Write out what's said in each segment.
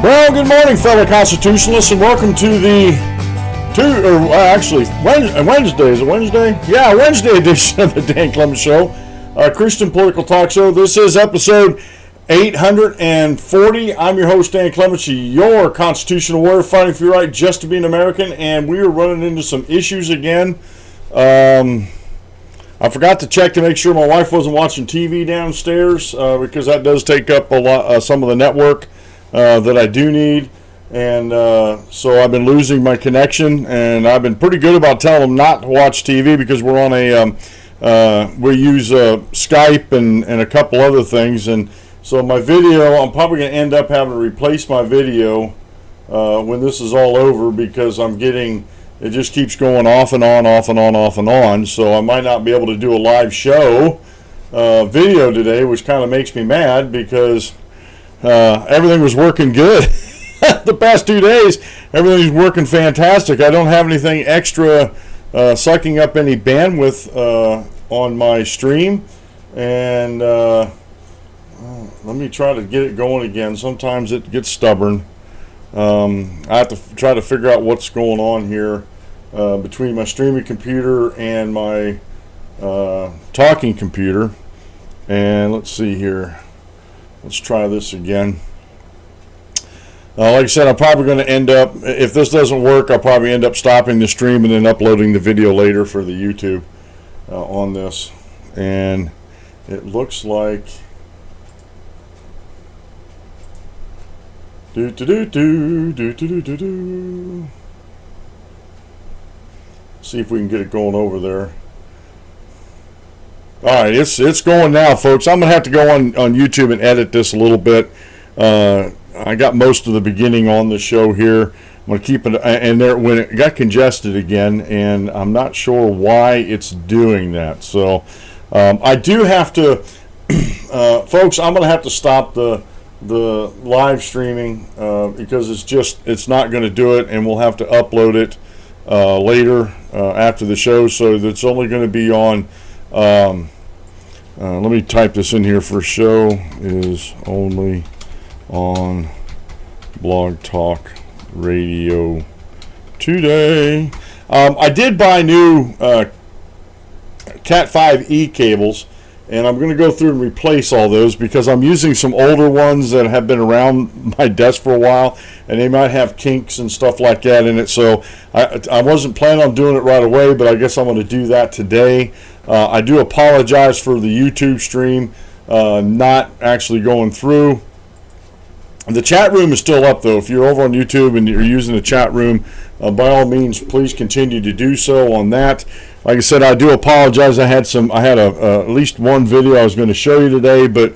Well, good morning, fellow constitutionalists, and welcome to the Wednesday. Is it Wednesday? Yeah, Wednesday edition of the Dan Clements Show, Christian political talk show. This is episode 840. I'm your host, Dan Clements, your constitutional warrior fighting for your right just to be an American, and we are running into some issues again. I forgot to check to make sure my wife wasn't watching TV downstairs because that does take up a lot, some of the network that I do need, and so I've been losing my connection, and I've been pretty good about telling them not to watch TV because we're on we use Skype and a couple other things, and so my video, I'm probably going to end up having to replace my video when this is all over because it just keeps going off and on, so I might not be able to do a live show video today, which kind of makes me mad because everything was working good. The past 2 days, everything's working fantastic. I don't have anything extra sucking up any bandwidth on my stream. And let me try to get it going again. Sometimes it gets stubborn. I have to try to figure out what's going on here between my streaming computer and my talking computer. And let's see here. Let's try this again. Like I said, I'm probably going to end up, if this doesn't work, I'll probably end up stopping the stream and then uploading the video later for the YouTube on this. And it looks like see if we can get it going over there. All right, it's going now, folks. I'm going to have to go on YouTube and edit this a little bit. I got most of the beginning on the show here. I'm going to keep it, and there when it got congested again, and I'm not sure why it's doing that. So I do have to, folks, I'm going to have to stop the live streaming because it's not going to do it, and we'll have to upload it later after the show. So it's only going to be on. Let me type this in here for show is only on Blog Talk Radio today. I did buy new Cat 5e cables, and I'm going to go through and replace all those because I'm using some older ones that have been around my desk for a while, and they might have kinks and stuff like that in it. So I wasn't planning on doing it right away, but I guess I'm going to do that today. I do apologize for the YouTube stream not actually going through. The chat room is still up, though. If you're over on YouTube and you're using the chat room, by all means, please continue to do so on that. Like I said, I do apologize. I had at least one video I was going to show you today, but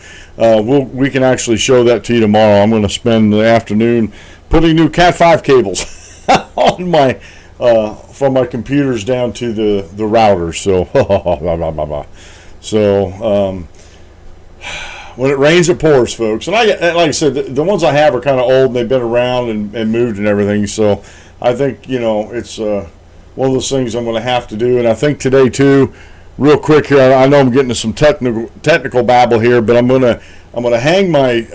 we can actually show that to you tomorrow. I'm going to spend the afternoon putting new Cat 5 cables on my from my computers down to the router. So when it rains, it pours, folks. And like I said, the ones I have are kind of old, and they've been around and moved and everything. So I think, it's one of those things I'm going to have to do. And I think today, too, real quick here, I know I'm getting to some technical babble here, but I'm going to hang my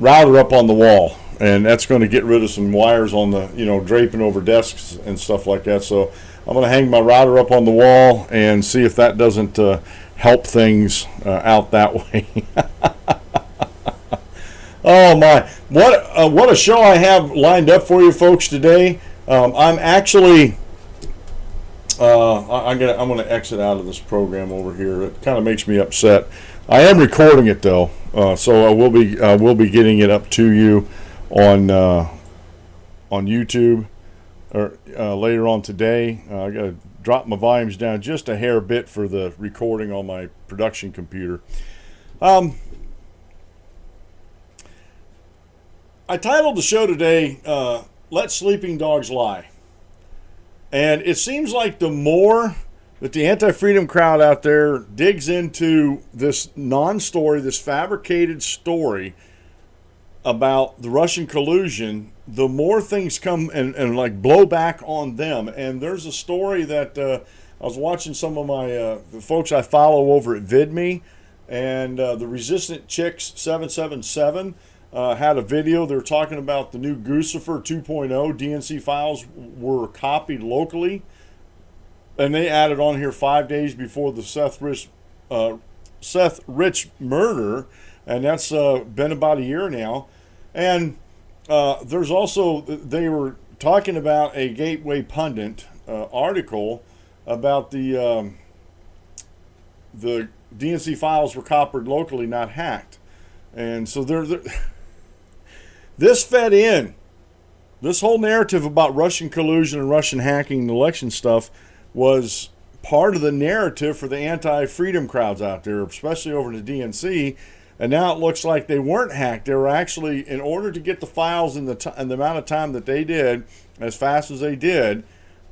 router up on the wall. And that's going to get rid of some wires on the, draping over desks and stuff like that. So I'm going to hang my router up on the wall and see if that doesn't help things out that way. Oh my! What a show I have lined up for you folks today. I'm actually I'm gonna exit out of this program over here. It kind of makes me upset. I am recording it though, so I will be getting it up to you on YouTube or later on today. I got to drop my volumes down just a hair bit for the recording on my production computer. I titled the show today, Let Sleeping Dogs Lie. And it seems like the more that the anti-freedom crowd out there digs into this non-story, this fabricated story about the Russian collusion, the more things come and like blow back on them. And there's a story that I was watching some of my the folks I follow over at Vidme, and the Resistant Chicks 777. had a video. They were talking about the new Guccifer 2.0 DNC files were copied locally, and they added on here 5 days before the Seth Rich murder, and that's been about a year now. And there's also, they were talking about a Gateway Pundit article about the DNC files were copied locally, not hacked. And so this fed in. This whole narrative about Russian collusion and Russian hacking and election stuff was part of the narrative for the anti-freedom crowds out there, especially over the DNC. And now it looks like they weren't hacked. They were actually, in order to get the files in the amount of time that they did, as fast as they did,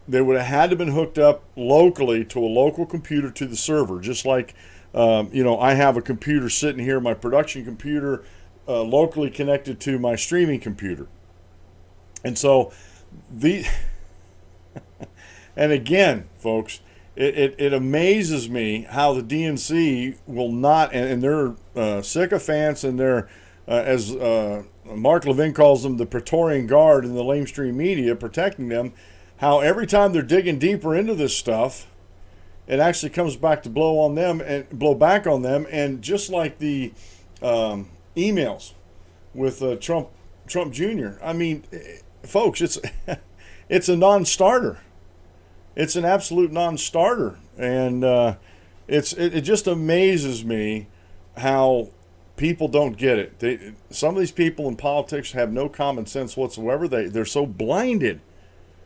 they would have had to been hooked up locally to a local computer to the server. Just like, I have a computer sitting here, my production computer, locally connected to my streaming computer. And so and again, folks, it amazes me how the DNC will not, and their sycophants and their, as Mark Levin calls them, the Praetorian Guard in the lamestream media protecting them, how every time they're digging deeper into this stuff, it actually comes back to blow back on them. And just like the emails with Trump Jr., I mean, folks, it's a non-starter. It's an absolute non-starter, and it just amazes me how people don't get it. Some of these people in politics have no common sense whatsoever. They're so blinded.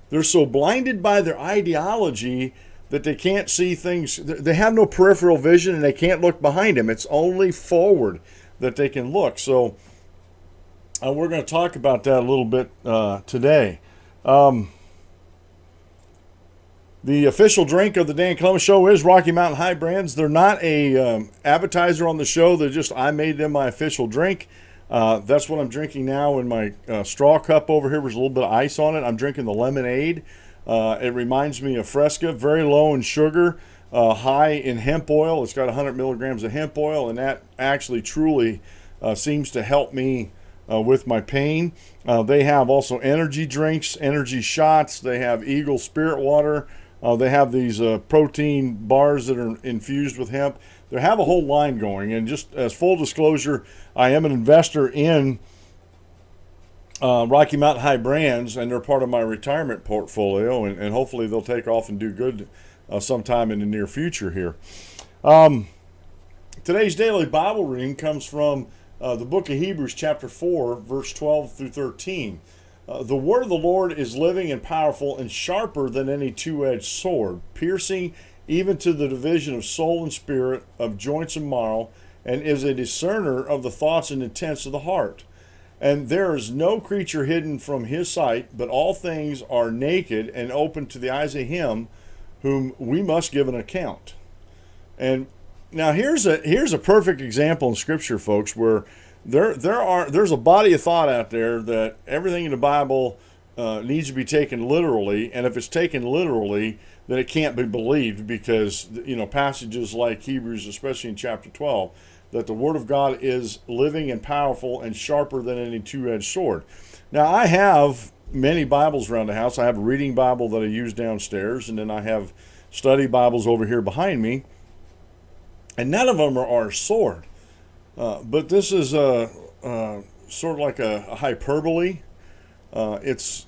They're so blinded by their ideology that they can't see things. They have no peripheral vision, and they can't look behind them. It's only forward that they can look. So we're going to talk about that a little bit today. The official drink of the Dan Clements Show is Rocky Mountain High Brands. They're not a advertiser on the show. I made them my official drink. That's what I'm drinking now in my straw cup over here. There's a little bit of ice on it. I'm drinking the lemonade. It reminds me of Fresca. Very low in sugar, high in hemp oil. It's got 100 milligrams of hemp oil, and that actually truly seems to help me with my pain. They have also energy drinks, energy shots. They have Eagle Spirit Water. They have these protein bars that are infused with hemp. They have a whole line going. And just as full disclosure, I am an investor in Rocky Mountain High Brands, and they're part of my retirement portfolio, and hopefully they'll take off and do good sometime in the near future here. Today's daily Bible reading comes from the book of Hebrews chapter 4, verse 12 through 13. The word of the Lord is living and powerful and sharper than any two-edged sword, piercing even to the division of soul and spirit, of joints and marrow, and is a discerner of the thoughts and intents of the heart. And there is no creature hidden from his sight, but all things are naked and open to the eyes of him whom we must give an account. And now here's a perfect example in Scripture, folks, where there's a body of thought out there that everything in the Bible needs to be taken literally, and if it's taken literally, then it can't be believed, because passages like Hebrews, especially in chapter 12, that the Word of God is living and powerful and sharper than any two-edged sword. Now, I have many Bibles around the house. I have a reading Bible that I use downstairs, and then I have study Bibles over here behind me, and none of them are a sword. But this is sort of like a hyperbole. It's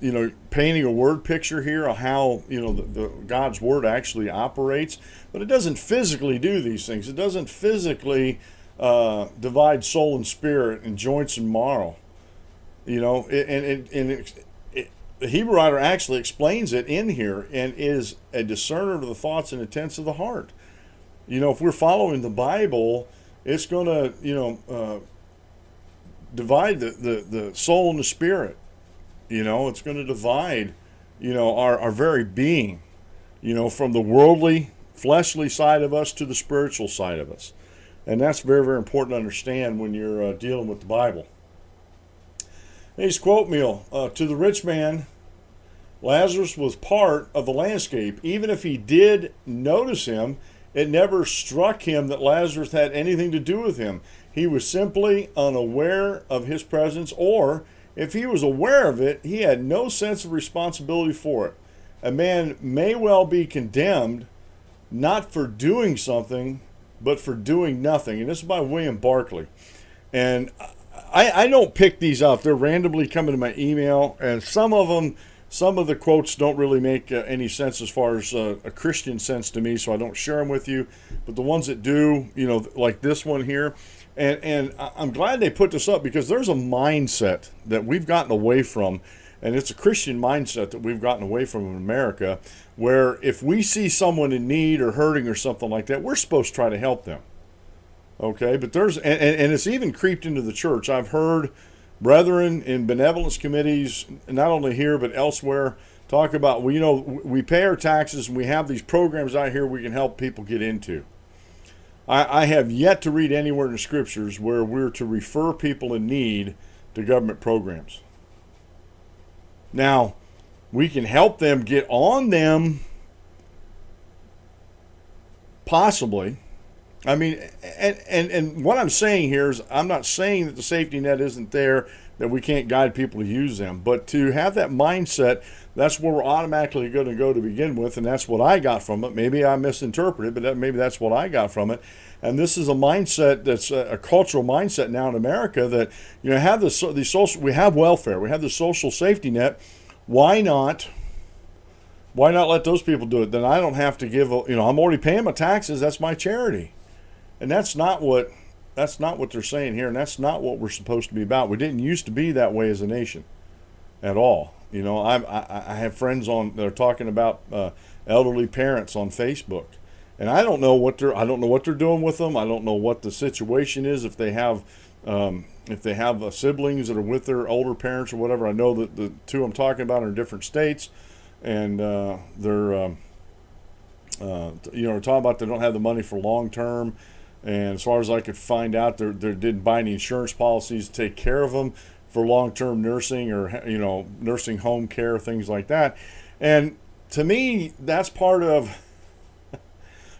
painting a word picture here of how the God's Word actually operates, but it doesn't physically do these things. It doesn't physically divide soul and spirit and joints and marrow. The Hebrew writer actually explains it in here, and is a discerner of the thoughts and intents of the heart. If we're following the Bible, it's going to divide the soul and the spirit. It's going to divide our very being, from the worldly, fleshly side of us to the spiritual side of us. And that's very, very important to understand when you're dealing with the Bible. Here's quote meal. To the rich man, Lazarus was part of the landscape. Even if he did notice him, it never struck him that Lazarus had anything to do with him. He was simply unaware of his presence, or if he was aware of it, he had no sense of responsibility for it. A man may well be condemned not for doing something, but for doing nothing. And this is by William Barclay. And I don't pick these up. They're randomly coming to my email, and some of the quotes don't really make any sense as far as a Christian sense to me, so I don't share them with you. But the ones that do, like this one here, and I'm glad they put this up, because there's a mindset that we've gotten away from, and it's a Christian mindset that we've gotten away from in America, where if we see someone in need or hurting or something like that, we're supposed to try to help them. Okay, but there's, and it's even creeped into the church. I've heard brethren in benevolence committees, not only here but elsewhere, talk about, well, we pay our taxes and we have these programs out here we can help people get into. I have yet to read anywhere in the scriptures where we're to refer people in need to government programs. Now, we can help them get on them, possibly. I mean, and what I'm saying here is, I'm not saying that the safety net isn't there, that we can't guide people to use them, but to have that mindset, that's where we're automatically going to go to begin with, and that's what I got from it. Maybe I misinterpreted, but maybe that's what I got from it. And this is a mindset that's a cultural mindset now in America, that have the social, we have welfare, we have the social safety net. Why not let those people do it? Then I don't have to give. I'm already paying my taxes. That's my charity. And that's not what they're saying here, and that's not what we're supposed to be about. We didn't used to be that way as a nation at all. I have friends that are talking about elderly parents on Facebook, and I don't know what they're doing with them. I don't know what the situation is, if they have siblings that are with their older parents or whatever. I know that the two I'm talking about are in different states, and they're talking about they don't have the money for long term. And as far as I could find out, they didn't buy any insurance policies to take care of them for long-term nursing or nursing home care, things like that. And to me, that's part of,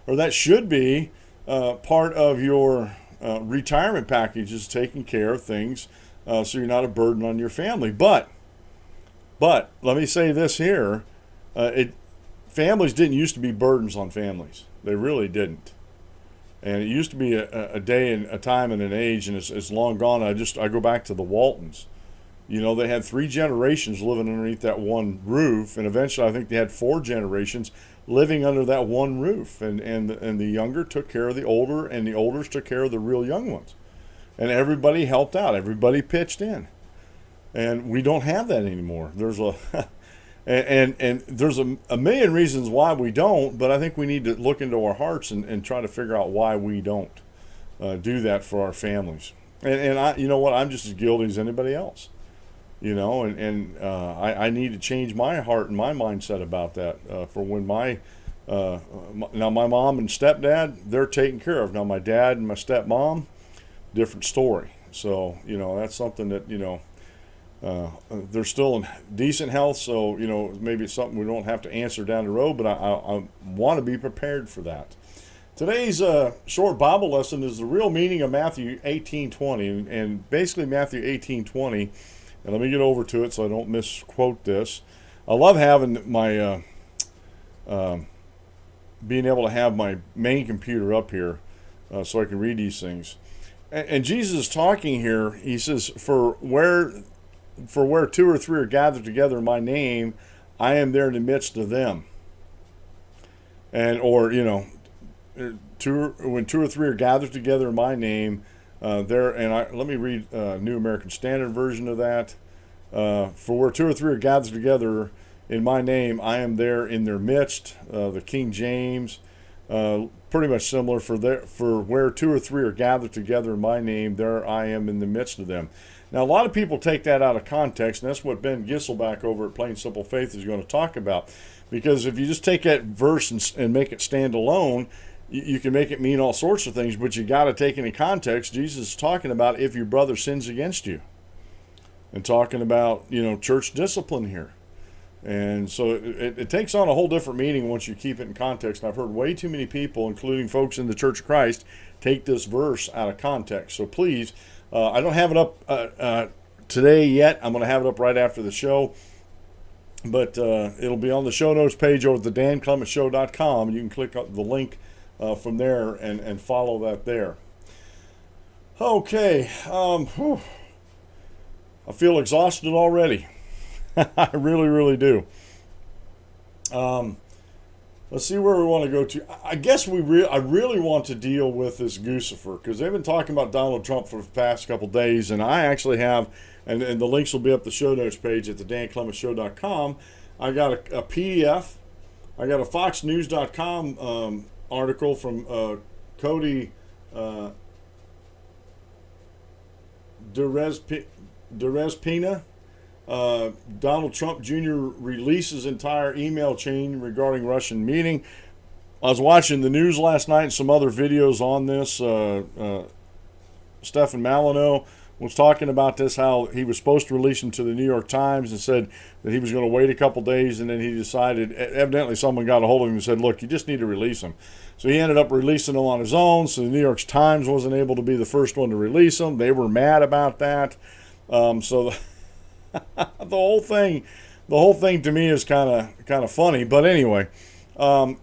or that should be part of your retirement package, is taking care of things so you're not a burden on your family. But let me say this here: families didn't used to be burdens on families. They really didn't. And it used to be a day and a time and an age, and it's long gone. I go back to the Waltons. They had 3 generations living underneath that one roof, and eventually I think they had 4 generations living under that one roof. And the younger took care of the older, and the olders took care of the real young ones. And everybody helped out. Everybody pitched in. And we don't have that anymore. There's And there's a million reasons why we don't, but I think we need to look into our hearts and try to figure out why we don't do that for our families. And I, I'm just as guilty as anybody else. I need to change my heart and my mindset about that for when now my mom and stepdad, they're taken care of. Now my dad and my stepmom, different story. So, that's something that, they're still in decent health, so maybe it's something we don't have to answer down the road, but I want to be prepared for that. Today's short Bible lesson is the real meaning of Matthew 18:20, and basically Matthew 18:20, and let me get over to it so I don't misquote this. I love having my being able to have my main computer up here so I can read these things. And Jesus is talking here. He says, For where 2 or 3 are gathered together in my name, I am there in the midst of them. And when 2 or 3 are gathered together in my name, let me read New American Standard Version of that. For where 2 or 3 are gathered together in my name, I am there in their midst. The King James, pretty much similar. For where 2 or 3 are gathered together in my name, there I am in the midst of them. Now, a lot of people take that out of context, and that's what Ben Gisselback over at Plain Simple Faith is going to talk about. Because if you just take that verse and make it stand alone, you can make it mean all sorts of things, but you got to take it in context. Jesus is talking about if your brother sins against you, and talking about church discipline here. And so it takes on a whole different meaning once you keep it in context. And I've heard way too many people, including folks in the Church of Christ, take this verse out of context. So please, I don't have it up today yet. I'm going to have it up right after the show. But it'll be on the show notes page over at the danclementshow.com. You can click on the link from there and follow that there. Okay. I feel exhausted already. I really, really do. Let's see where we want to go to. I guess I really want to deal with this Guccifer, because they've been talking about Donald Trump for the past couple days, and I actually have, and the links will be up the show notes page at the danclementshow.com. I got a PDF. I got a foxnews.com article from Cody Derespina. Donald Trump Jr. releases entire email chain regarding Russian meeting. I was watching the news last night and some other videos on this. Stephen Malino was talking about this, how he was supposed to release them to the New York Times and said that he was going to wait a couple days, and then he decided, evidently someone got a hold of him and said, look, you just need to release them. So he ended up releasing them on his own, so the New York Times wasn't able to be the first one to release them. They were mad about that. So the whole thing to me is kind of funny. But anyway,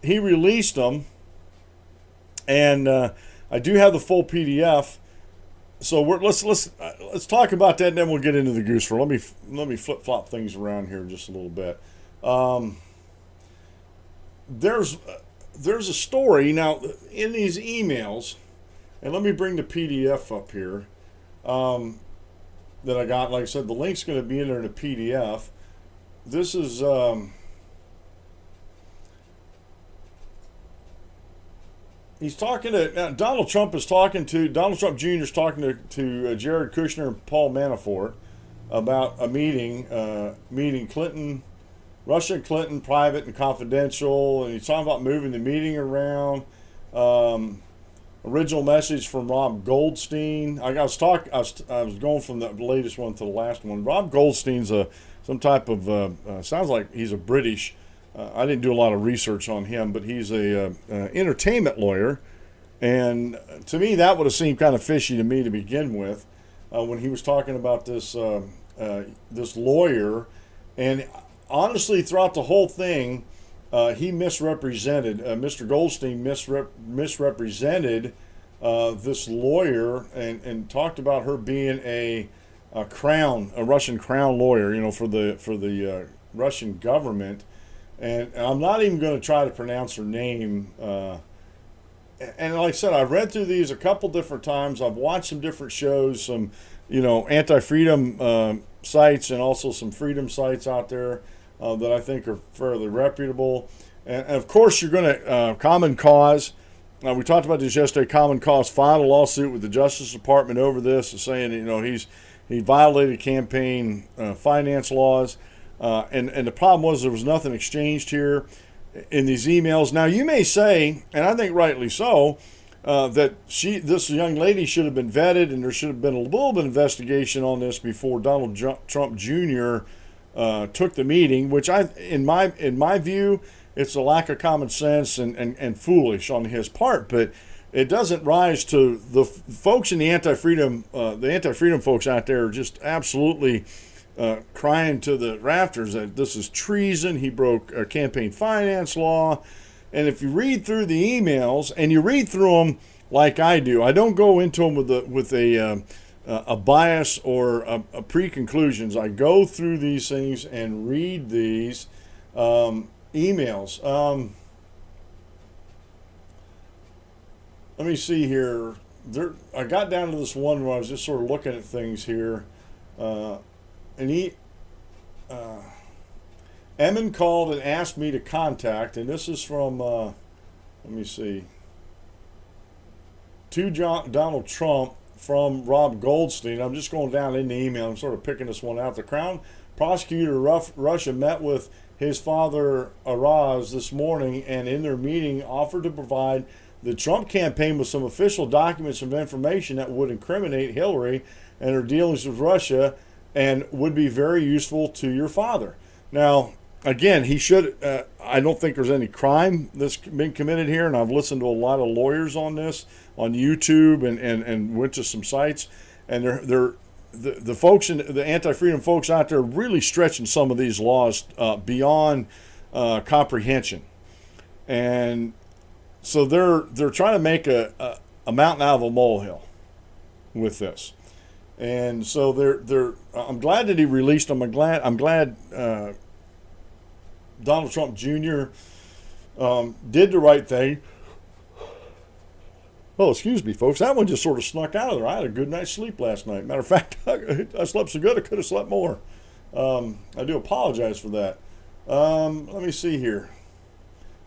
he released them, and I do have the full PDF. So let's talk about that, and then we'll get into the Guccifer. Let me flip flop things around here just a little bit. There's a story now in these emails, and let me bring the PDF up here. That I got. Like I said, the link's going to be in there in a PDF. This is he's talking to Donald Trump Jr. is talking to Jared Kushner and Paul Manafort about a meeting Russia and Clinton, private and confidential, and he's talking about moving the meeting around. Original message from Rob Goldstein. I was going from the latest one to the last one. Rob Goldstein's some type of sounds like he's a British. I didn't do a lot of research on him, but he's a entertainment lawyer, and to me that would have seemed kind of fishy to me to begin with when he was talking about this this lawyer, and honestly throughout the whole thing. He misrepresented, Mr. Goldstein misrepresented this lawyer and talked about her being a Russian crown lawyer, for the Russian government. And I'm not even going to try to pronounce her name. And like I said, I've read through these a couple different times. I've watched some different shows, some, anti-freedom sites and also some freedom sites out there. That I think are fairly reputable. And of course, you're going to, Common Cause. We talked about this yesterday. Common Cause filed a lawsuit with the Justice Department over this, saying, he violated campaign finance laws. And the problem was there was nothing exchanged here in these emails. Now, you may say, and I think rightly so, that this young lady should have been vetted, and there should have been a little bit of investigation on this before Donald Trump Jr. Took the meeting, which in my view, it's a lack of common sense and foolish on his part. But it doesn't rise to the folks in the anti-freedom folks out there are just absolutely crying to the rafters that this is treason. He broke a campaign finance law. And if you read through the emails, and you read through them like I do, I don't go into them with a bias or a pre-conclusions. I go through these things and read these emails. Let me see here. I got down to this one where I was just sort of looking at things here. Emin called and asked me to contact, and this is from, let me see, to Donald Trump, from Rob Goldstein. I'm just going down in the email. I'm sort of picking this one out. The Crown prosecutor of Russia met with his father Araz this morning, and in their meeting offered to provide the Trump campaign with some official documents of information that would incriminate Hillary and her dealings with Russia and would be very useful to your father. Now, again, he should. I don't think there's any crime that's been committed here, and I've listened to a lot of lawyers on this on YouTube and went to some sites, and the folks in the anti-freedom folks out there really stretching some of these laws beyond comprehension, and so they're trying to make a mountain out of a molehill with this. And so I'm glad that he released them. I'm glad Donald Trump Jr. Did the right thing. Oh, excuse me, folks. That one just sort of snuck out of there. I had a good night's sleep last night. Matter of fact, I slept so good I could have slept more. I do apologize for that. Let me see here.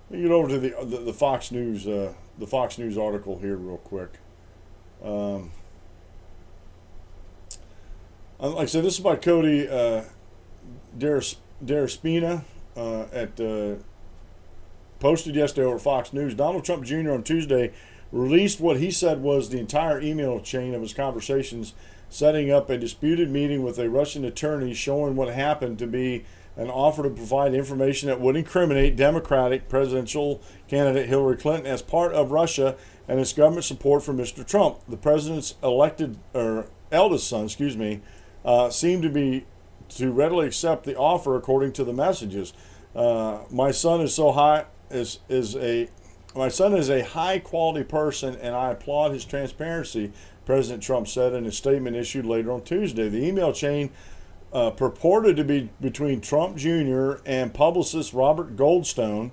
Let me get over to the Fox News article here real quick. Like I said, this is by Cody Daraspina posted yesterday over Fox News. Donald Trump Jr. on Tuesday released what he said was the entire email chain of his conversations setting up a disputed meeting with a Russian attorney, showing what happened to be an offer to provide information that would incriminate Democratic presidential candidate Hillary Clinton as part of Russia and its government support for Mr. Trump. The president's eldest son, seemed to readily accept the offer, according to the messages. My son is a high quality person, and I applaud his transparency, President Trump said in a statement issued later on Tuesday. The email chain purported to be between Trump Jr. and publicist Robert Goldstone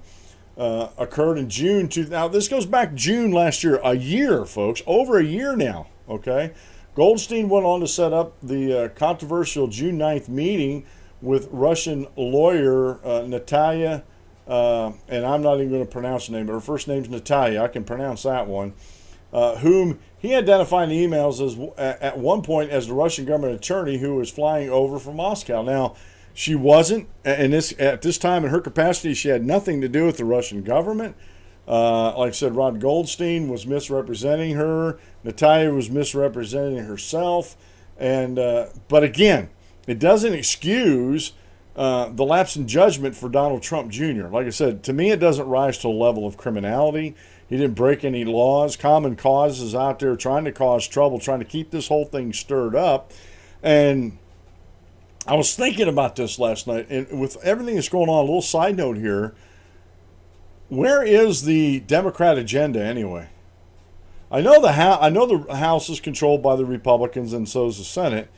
occurred in June. Now, this goes back June last year, a year, folks, over a year now, okay? Goldstein went on to set up the controversial June 9th meeting with Russian lawyer Natalia, and I'm not even going to pronounce the name, but her first name's Natalia. I can pronounce that one. Whom he identified in the emails as at one point as the Russian government attorney who was flying over from Moscow. Now, she wasn't, and at this time in her capacity, she had nothing to do with the Russian government. Like I said, Rod Goldstein was misrepresenting her. Natalia was misrepresenting herself. And but again, it doesn't excuse the lapse in judgment for Donald Trump Jr. Like I said, to me, it doesn't rise to a level of criminality. He didn't break any laws. Common Cause is out there trying to cause trouble, trying to keep this whole thing stirred up. And I was thinking about this last night, and with everything that's going on, a little side note here. Where is the Democrat agenda anyway? I know the House is controlled by the Republicans, and so is the Senate.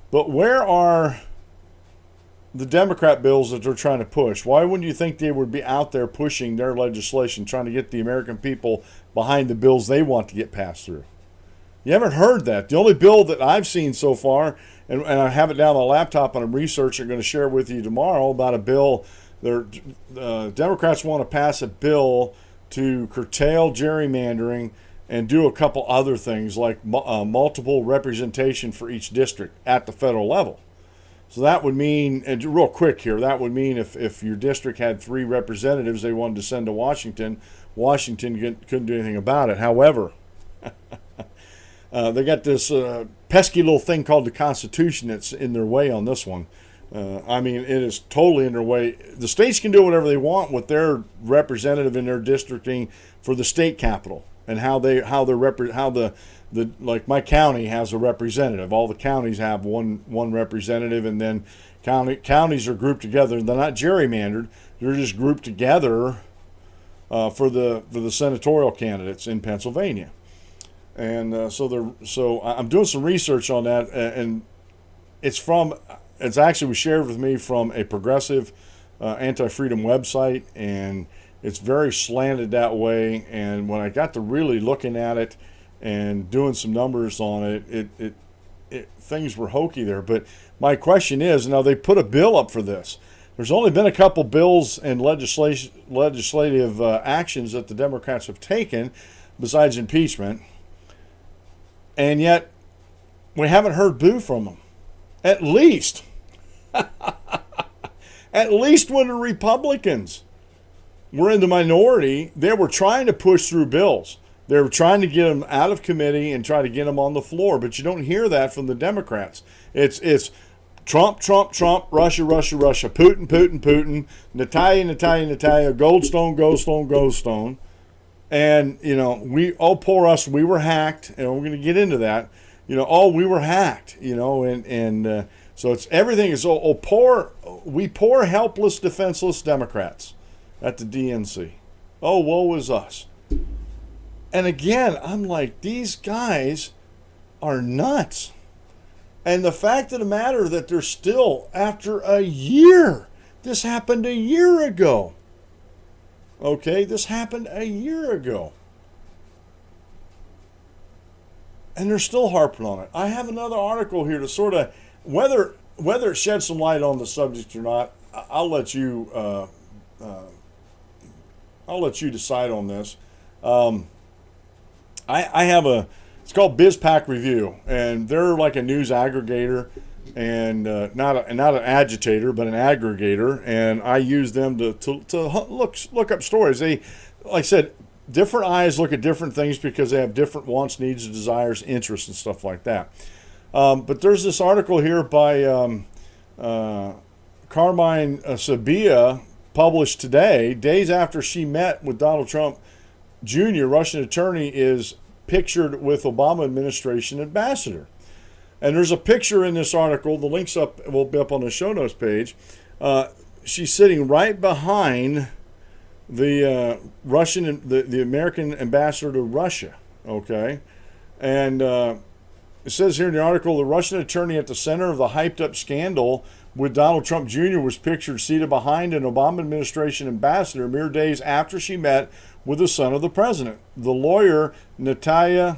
But where are the Democrat bills that they're trying to push? Why wouldn't you think they would be out there pushing their legislation, trying to get the American people behind the bills they want to get passed through? You haven't heard that. The only bill that I've seen so far, and I have it down on my laptop and I'm researching, I'm going to share with you tomorrow about a bill. Democrats want to pass a bill to curtail gerrymandering and do a couple other things like multiple representation for each district at the federal level. So that would mean, and real quick here, that would mean if your district had 3 representatives they wanted to send to Washington, Washington couldn't do anything about it. However, they got this pesky little thing called the Constitution that's in their way on this one. I mean, it is totally in their way. The states can do whatever they want with their representative in their districting for the state capital and like my county has a representative. All the counties have one representative, and then counties are grouped together. They're not gerrymandered; they're just grouped together for the senatorial candidates in Pennsylvania. And so I'm doing some research on that, and it's actually was shared with me from a progressive anti-freedom website, and it's very slanted that way. And when I got to really looking at it and doing some numbers on it, things were hokey there. But my question is, now they put a bill up for this. There's only been a couple bills and legislative actions that the Democrats have taken besides impeachment, and yet we haven't heard boo from them. At least when the Republicans were in the minority, they were trying to push through bills. They were trying to get them out of committee and try to get them on the floor, but you don't hear that from the Democrats. It's Trump, Trump, Trump, Russia, Russia, Russia, Putin, Putin, Putin, Natalia, Natalia, Natalia, Goldstone, Goldstone, Goldstone. And, you know, poor us, we were hacked, and we're going to get into that. You know, we were hacked, you know, and so it's everything is, poor, helpless, defenseless Democrats at the DNC. Oh, woe is us. And again, I'm like, these guys are nuts. And the fact of the matter that they're still, after a year, this happened a year ago. Okay, this happened a year ago. And they're still harping on it. I have another article here to sort of, whether it sheds some light on the subject or not, I'll let you decide on this. I have it's called BizPack Review, and they're like a news aggregator, and not an agitator, but an aggregator. And I use them to look up stories. They, like I said, different eyes look at different things because they have different wants, needs, desires, interests, and stuff like that. But there's this article here by Carmine Sabia, published today, days after she met with Donald Trump Jr., Russian attorney is pictured with Obama administration ambassador. And there's a picture in this article, the link's will be up on the show notes page. She's sitting right behind the the American ambassador to Russia, okay? And it says here in the article, the Russian attorney at the center of the hyped up scandal with Donald Trump Jr. was pictured seated behind an Obama administration ambassador mere days after she met with the son of the president. The lawyer, Natalia,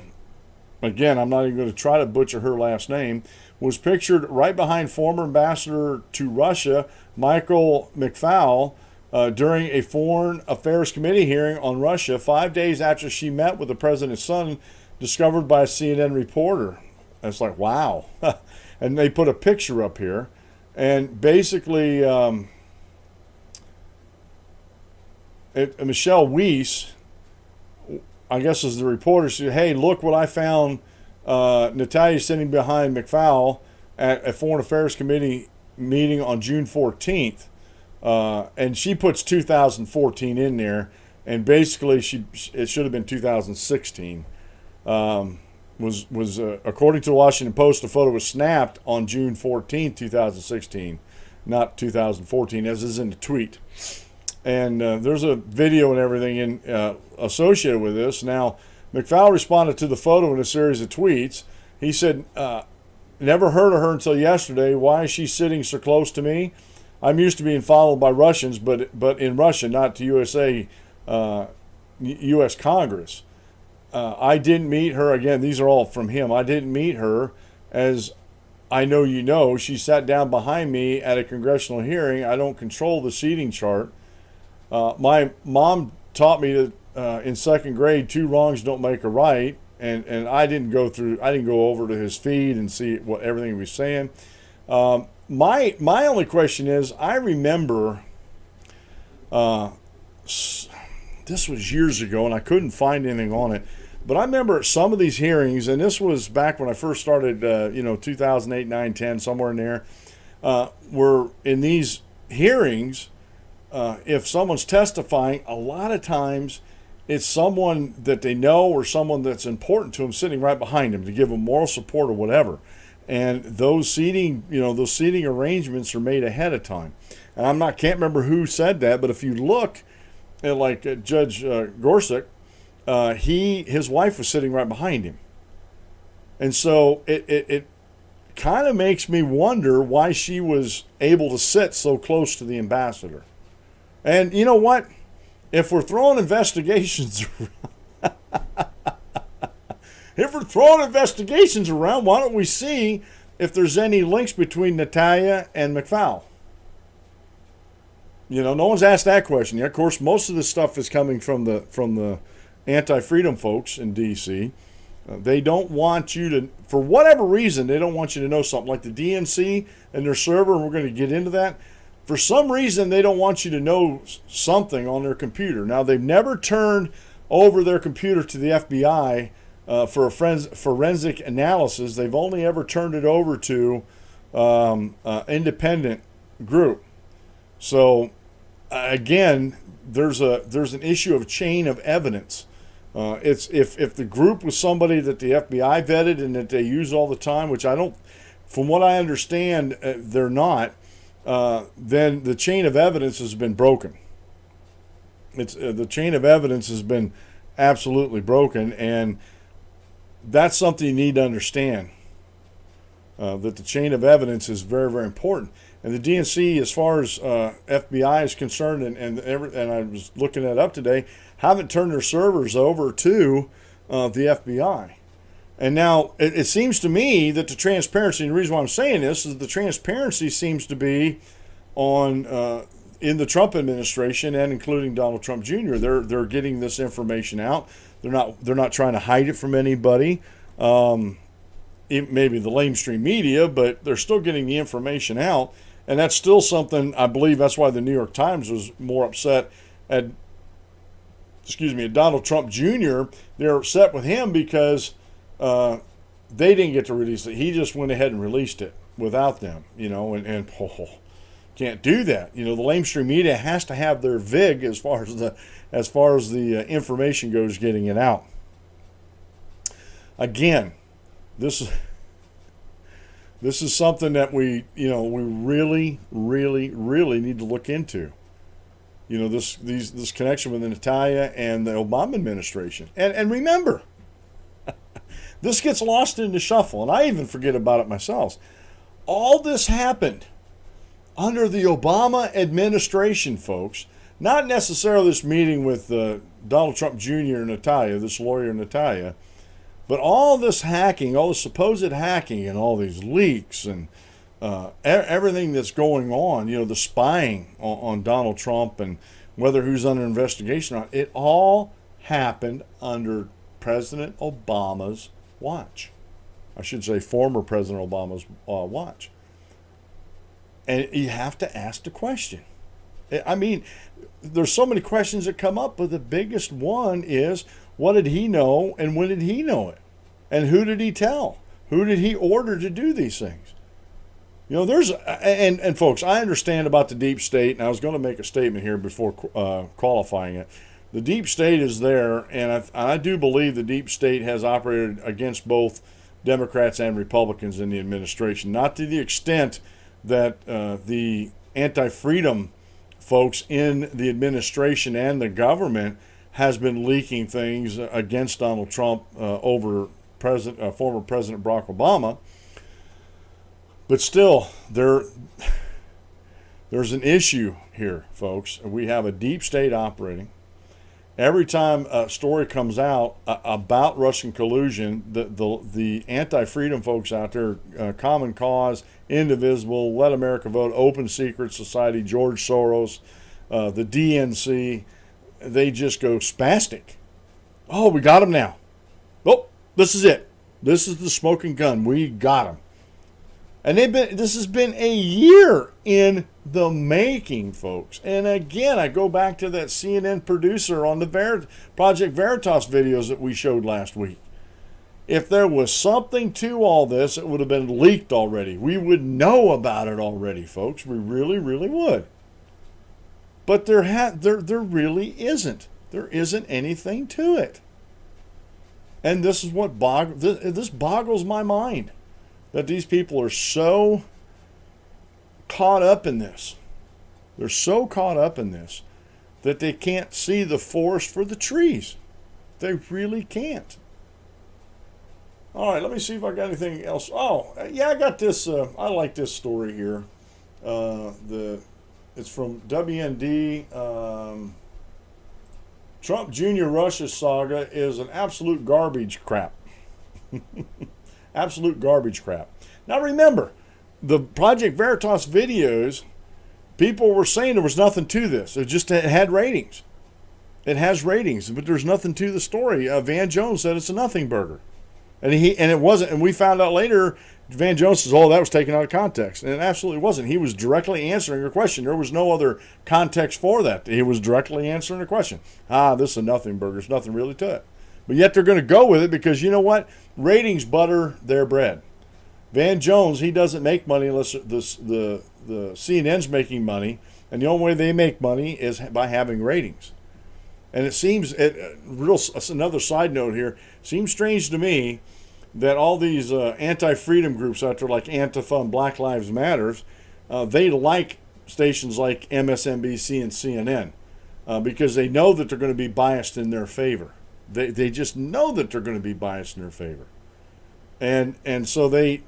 again, I'm not even going to try to butcher her last name, was pictured right behind former ambassador to Russia, Michael McFaul, during a Foreign Affairs Committee hearing on Russia 5 days after she met with the president's son, discovered by a CNN reporter. It's like, wow. And they put a picture up here. And basically, Michelle Weiss, I guess is the reporter, said, hey, look what I found. Natalia sitting behind McFaul at a Foreign Affairs Committee meeting on June 14th. And she puts 2014 in there. And basically, it should have been 2016. Was according to the Washington Post, the photo was snapped on June 14, 2016, not 2014, as is in the tweet. And there's a video and everything associated with this. Now, McFaul responded to the photo in a series of tweets. He said, never heard of her until yesterday. Why is she sitting so close to me? I'm used to being followed by Russians, but in Russia, not to U.S. Congress. I didn't meet her. Again, these are all from him. I didn't meet her. As I know you know, she sat down behind me at a congressional hearing. I don't control the seating chart. My mom taught me that in second grade, 2 wrongs don't make a right. And I didn't go over to his feed and see what everything he was saying. My only question is, I remember this was years ago, and I couldn't find anything on it. But I remember some of these hearings, and this was back when I first started, 2008, 9, 10, somewhere in there, were in these hearings, if someone's testifying, a lot of times it's someone that they know or someone that's important to them sitting right behind them to give them moral support or whatever. And those seating arrangements are made ahead of time. And can't remember who said that, but if you look at Judge Gorsuch, his wife was sitting right behind him. And so it kind of makes me wonder why she was able to sit so close to the ambassador. And you know what? If we're throwing investigations around, why don't we see if there's any links between Natalia and McFaul? No one's asked that question yet. Of course, most of this stuff is coming from the anti-freedom folks in D.C. They don't want you to, for whatever reason, they don't want you to know something. Like the DNC and their server, and we're going to get into that. For some reason, they don't want you to know something on their computer. Now, they've never turned over their computer to the FBI for a forensic analysis. They've only ever turned it over to independent group. So again, there's an issue of chain of evidence. It's if the group was somebody that the FBI vetted and that they use all the time, which I don't, from what I understand, they're not. Then the chain of evidence has been broken. It's the chain of evidence has been absolutely broken, and that's something you need to understand. That the chain of evidence is very, very important. And the DNC, as far as FBI is concerned, and I was looking that up today, haven't turned their servers over to the FBI. And now it seems to me that the transparency, and the reason why I'm saying this is the transparency seems to be on in the Trump administration, and including Donald Trump Jr. They're getting this information out. They're not trying to hide it from anybody. Maybe the lamestream media, but they're still getting the information out. And that's still something, I believe that's why the New York Times was more upset at Donald Trump Jr. They're upset with him because they didn't get to release it. He just went ahead and released it without them, and can't do that. The lamestream media has to have their vig as far as the information goes, getting it out. Again, this is something that we really, really, really need to look into. This connection with Natalia and the Obama administration. And remember, this gets lost in the shuffle, and I even forget about it myself. All this happened under the Obama administration, folks. Not necessarily this meeting with Donald Trump Jr. and Natalia, this lawyer Natalia, but all this hacking, all the supposed hacking and all these leaks and everything that's going on, the spying on Donald Trump and whether who's under investigation or not, it all happened under President Obama's watch. I should say former President Obama's watch. And you have to ask the question. I mean, there's so many questions that come up, but the biggest one is, what did he know and when did he know it? And who did he tell? Who did he order to do these things? And folks, I understand about the deep state, and I was going to make a statement here before qualifying it. The deep state is there, and I do believe the deep state has operated against both Democrats and Republicans in the administration, not to the extent that the anti-freedom folks in the administration and the government has been leaking things against Donald Trump over former President Barack Obama. But still, there's an issue here, folks. We have a deep state operating. Every time a story comes out about Russian collusion, the anti-freedom folks out there, Common Cause, Indivisible, Let America Vote, Open Secret Society, George Soros, the DNC, they just go spastic. Oh, we got him now. Oh, this is it. This is the smoking gun. We got him. And this has been a year in the making, folks. And again, I go back to that CNN producer on the Project Veritas videos that we showed last week. If there was something to all this, it would have been leaked already. We would know about it already, folks. We really, really would. But there really isn't. There isn't anything to it. And this is what this boggles my mind. That these people are so caught up in this. They're so caught up in this that they can't see the forest for the trees. They really can't. All right, let me see if I got anything else. Oh, yeah, I got this. I like this story here. It's from WND. Trump Jr. Russia saga is an absolute garbage crap. Absolute garbage crap. Now remember, the Project Veritas videos, people were saying there was nothing to this. It had ratings. It has ratings, but there's nothing to the story. Van Jones said it's a nothing burger. And it wasn't. And we found out later, Van Jones says, oh, that was taken out of context. And it absolutely wasn't. He was directly answering a question. There was no other context for that. He was directly answering a question. This is a nothing burger. There's nothing really to it. But yet they're going to go with it because you know what? Ratings butter their bread. Van Jones, he doesn't make money unless the CNN's making money, and the only way they make money is by having ratings. And it seems, another side note here, seems strange to me that all these anti-freedom groups out there like Antifa and Black Lives Matters, they like stations like MSNBC and CNN because they know that they're going to be biased in their favor. They just know that they're going to be biased in their favor. And so they,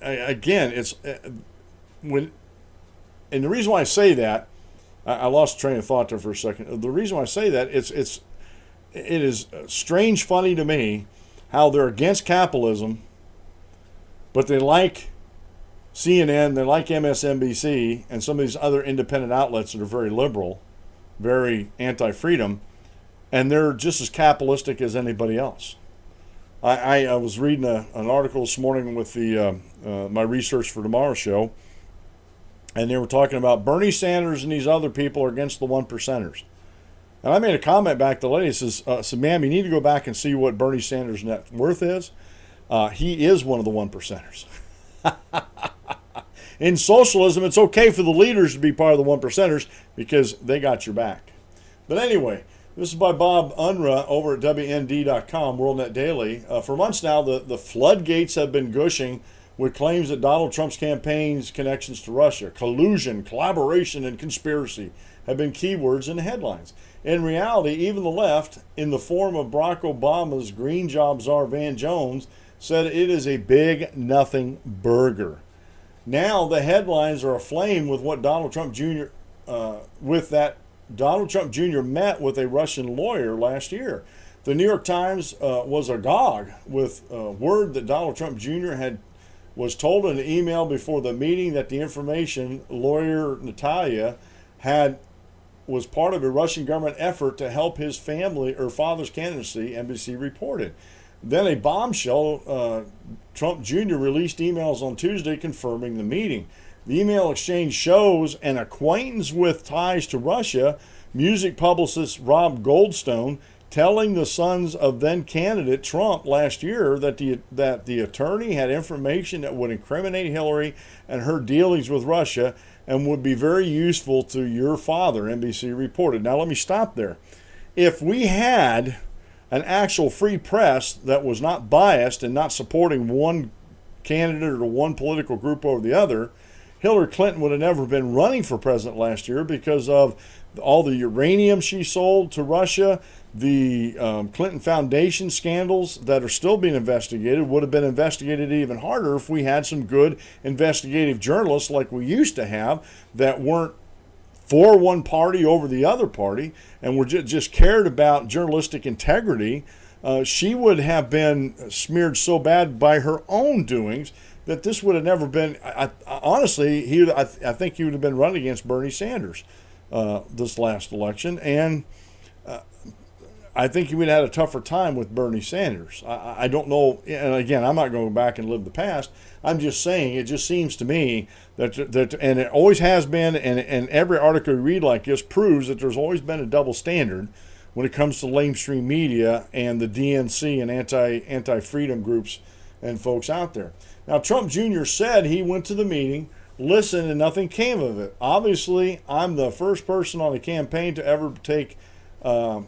again, it's when, and the reason why I say that, I lost train of thought there for a second. The reason why I say that, it is strange, funny to me how they're against capitalism, but they like CNN, they like MSNBC, and some of these other independent outlets that are very liberal, very anti-freedom, and they're just as capitalistic as anybody else. I was reading an article this morning with my research for tomorrow's show, and they were talking about Bernie Sanders and these other people are against the one percenters. And I made a comment back to the lady, says, ma'am, you need to go back and see what Bernie Sanders' net worth is. He is one of the one percenters. In socialism, it's okay for the leaders to be part of the one percenters because they got your back. But anyway, this is by Bob Unruh over at WND.com, WorldNet Daily. For months now, the floodgates have been gushing with claims that Donald Trump's campaign's connections to Russia, collusion, collaboration, and conspiracy have been keywords in the headlines. In reality, even the left, in the form of Barack Obama's green job czar Van Jones, said it is a big nothing burger. Now the headlines are aflame with what Donald Trump Jr. Donald Trump Jr. met with a Russian lawyer last year. The New York Times was agog with word that Donald Trump Jr. was told in an email before the meeting that the information lawyer Natalia was part of a Russian government effort to help his family or father's candidacy, NBC reported. Then a bombshell, Trump Jr. released emails on Tuesday confirming the meeting. The email exchange shows an acquaintance with ties to Russia, music publicist Rob Goldstone telling the sons of then candidate Trump last year that the attorney had information that would incriminate Hillary and her dealings with Russia and would be very useful to your father, NBC reported. Now let me stop there. If we had an actual free press that was not biased and not supporting one candidate or one political group over the other, Hillary Clinton would have never been running for president last year because of all the uranium she sold to Russia. The Clinton Foundation scandals that are still being investigated would have been investigated even harder if we had some good investigative journalists like we used to have that weren't for one party over the other party and were just cared about journalistic integrity. She would have been smeared so bad by her own doings that this would have never been. Honestly, I think he would have been running against Bernie Sanders this last election, and I think he would have had a tougher time with Bernie Sanders. I don't know, and again, I'm not going back and live the past. I'm just saying it just seems to me that and it always has been, and every article you read like this proves that there's always been a double standard when it comes to lamestream media and the DNC and anti-freedom groups and folks out there. Now, Trump Jr. said he went to the meeting, listened, and nothing came of it. Obviously, I'm the first person on the campaign to ever take a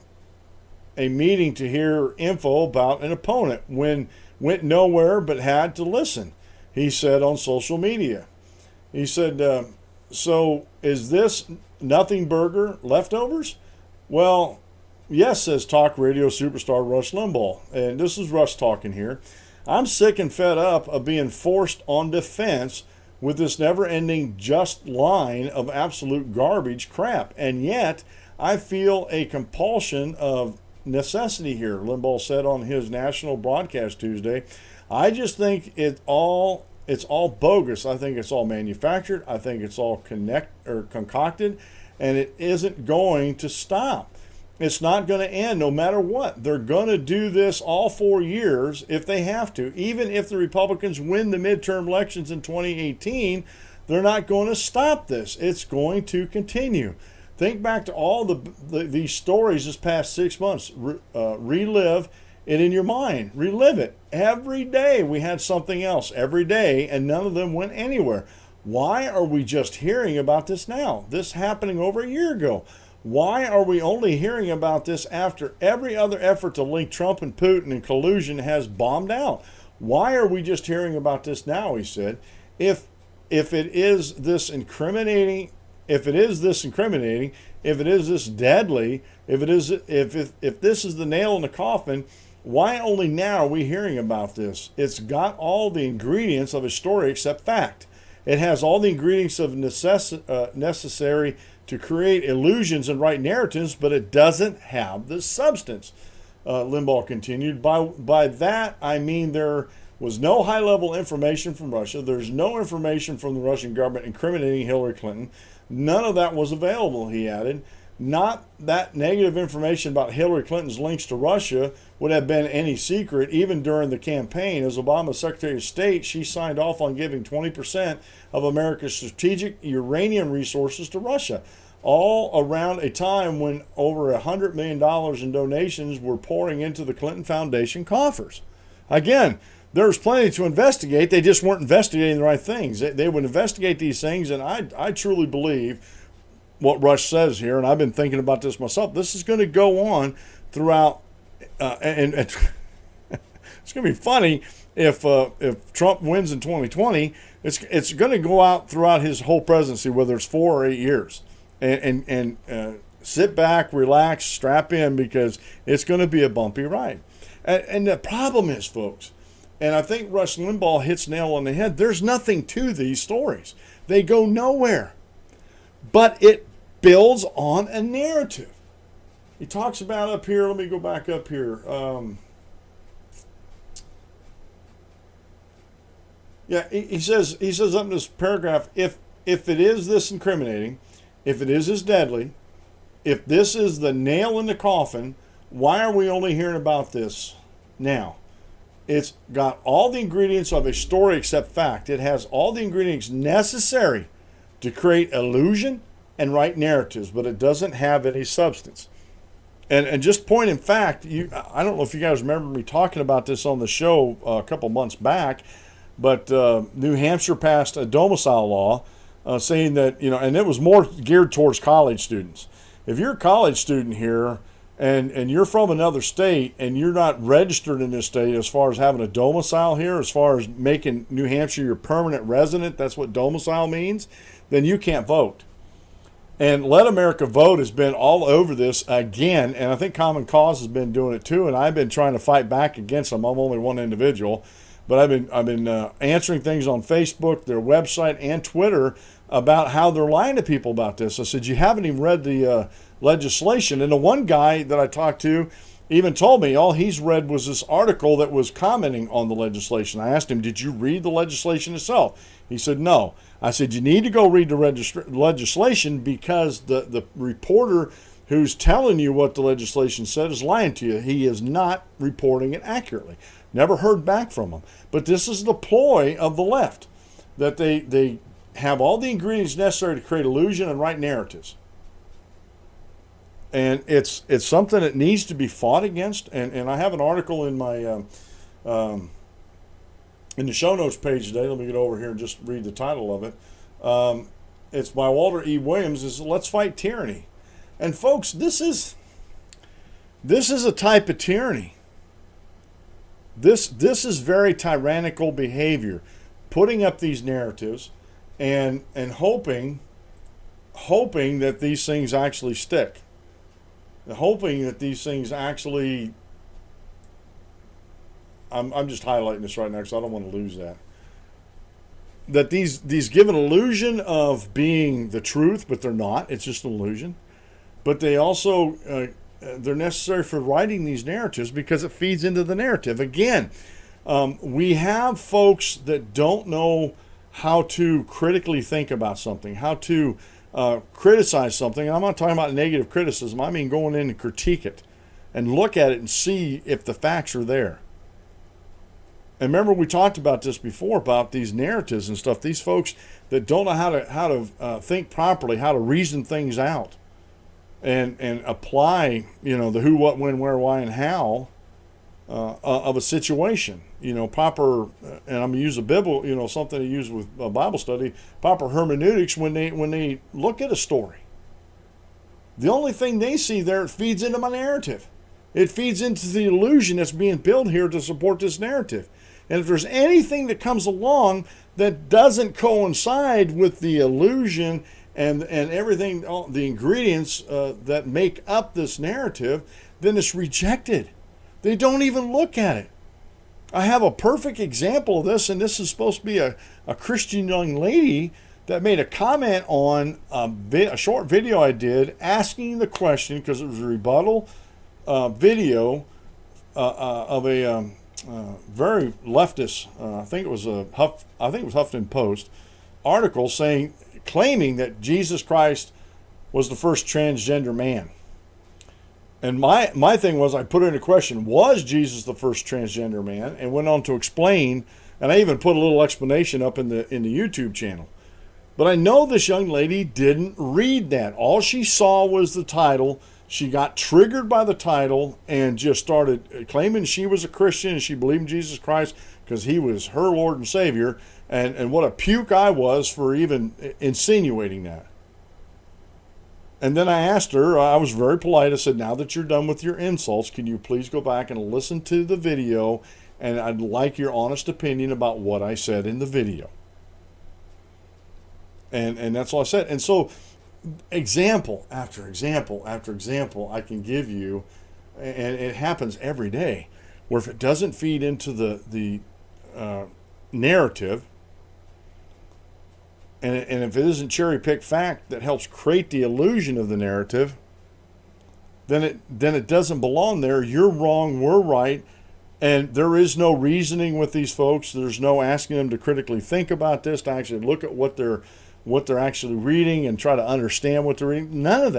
meeting to hear info about an opponent when went nowhere but had to listen, he said on social media. He said, so is this nothing burger leftovers? Well, yes, says talk radio superstar Rush Limbaugh. And this is Rush talking here. I'm sick and fed up of being forced on defense with this never-ending just line of absolute garbage crap. And yet, I feel a compulsion of necessity here, Limbaugh said on his national broadcast Tuesday. I just think it's all bogus. I think it's all manufactured. I think it's all concocted, and it isn't going to stop. It's not going to end no matter what. They're going to do this all 4 years if they have to. Even if the Republicans win the midterm elections in 2018, they're not going to stop this. It's going to continue. Think back to all these stories this past 6 months. Relive it in your mind. Relive it. Every day we had something else. Every day, and none of them went anywhere. Why are we just hearing about this now? This happening over a year ago. Why are we only hearing about this after every other effort to link Trump and Putin and collusion has bombed out? Why are we just hearing about this now, he said. If it is this incriminating, if it is this deadly, if this is the nail in the coffin, why only now are we hearing about this? It's got all the ingredients of a story except fact. It has all the ingredients of necessary to create illusions and write narratives, but it doesn't have the substance. Limbaugh continued. By that, I mean there was no high-level information from Russia. There's no information from the Russian government incriminating Hillary Clinton. None of that was available, he added. Not that negative information about Hillary Clinton's links to Russia would have been any secret, even during the campaign. As Obama's Secretary of State, she signed off on giving 20% of America's strategic uranium resources to Russia, all around a time when over $100 million in donations were pouring into the Clinton Foundation coffers. Again, there's plenty to investigate. They just weren't investigating the right things. They would investigate these things, and I truly believe what Rush says here, and I've been thinking about this myself. This is going to go on throughout, and it's going to be funny if Trump wins in 2020. It's going to go out throughout his whole presidency, whether it's 4 or 8 years, and sit back, relax, strap in, because it's going to be a bumpy ride. And the problem is, folks, and I think Rush Limbaugh hits nail on the head. There's nothing to these stories. They go nowhere, but it builds on a narrative. He talks about up here, let me go back up here. He says up in this paragraph, if it is this incriminating, if it is this deadly, if this is the nail in the coffin, why are we only hearing about this now? It's got all the ingredients of a story except fact. It has all the ingredients necessary to create illusion and write narratives, but it doesn't have any substance. And just point in fact, I don't know if you guys remember me talking about this on the show a couple months back, but New Hampshire passed a domicile law saying that, and it was more geared towards college students. If you're a college student here and you're from another state and you're not registered in this state as far as having a domicile here, as far as making New Hampshire your permanent resident, that's what domicile means, then you can't vote. And Let America Vote has been all over this again, and I think Common Cause has been doing it too, and I've been trying to fight back against them. I'm only one individual, but I've been answering things on Facebook, their website, and Twitter about how they're lying to people about this. I said, you haven't even read the legislation. And the one guy that I talked to even told me all he's read was this article that was commenting on the legislation. I asked him, did you read the legislation itself? He said, no. I said, you need to go read the legislation, because the reporter who's telling you what the legislation said is lying to you. He is not reporting it accurately. Never heard back from him. But this is the ploy of the left, that they have all the ingredients necessary to create illusion and write narratives. And it's something that needs to be fought against. And I have an article in my in the show notes page today. Let me get over here and just read the title of it. It's by Walter E. Williams. It's Let's Fight Tyranny. And folks, this is a type of tyranny. This is very tyrannical behavior, putting up these narratives and hoping that these things actually stick. Hoping that these things actually, I'm just highlighting this right now because I don't want to lose that. That these give an illusion of being the truth, but they're not. It's just an illusion. But they also, they're necessary for writing these narratives because it feeds into the narrative. Again, we have folks that don't know how to critically think about something, how to criticize something. And I'm not talking about negative criticism. I mean going in and critique it and look at it and see if the facts are there. And remember, we talked about this before, about these narratives and stuff. These folks that don't know how to think properly, how to reason things out, and apply, the who, what, when, where, why, and how of a situation. Proper, and I'm gonna use a Bible, something to use with a Bible study. Proper hermeneutics when they look at a story. The only thing they see there, it feeds into my narrative. It feeds into the illusion that's being built here to support this narrative. And if there's anything that comes along that doesn't coincide with the illusion and everything, all the ingredients that make up this narrative, then it's rejected. They don't even look at it. I have a perfect example of this, and this is supposed to be a Christian young lady that made a comment on a short video I did asking the question, because it was a rebuttal video of a very leftist, I think it was Huffington Post article claiming that Jesus Christ was the first transgender man. And my thing was, I put in a question, was Jesus the first transgender man? And went on to explain, and I even put a little explanation up in the YouTube channel. But I know this young lady didn't read that. All she saw was the title. She got triggered by the title and just started claiming she was a Christian and she believed in Jesus Christ because he was her Lord and Savior. And what a puke I was for even insinuating that. And then I asked her, I was very polite, I said, now that you're done with your insults, can you please go back and listen to the video, and I'd like your honest opinion about what I said in the video. And that's all I said. And so example after example after example I can give you, and it happens every day, where if it doesn't feed into the narrative, and if it isn't cherry-picked fact that helps create the illusion of the narrative, then it doesn't belong there. You're wrong, we're right, and there is no reasoning with these folks. There's no asking them to critically think about this, to actually look at what they're actually reading and try to understand what they're reading. None of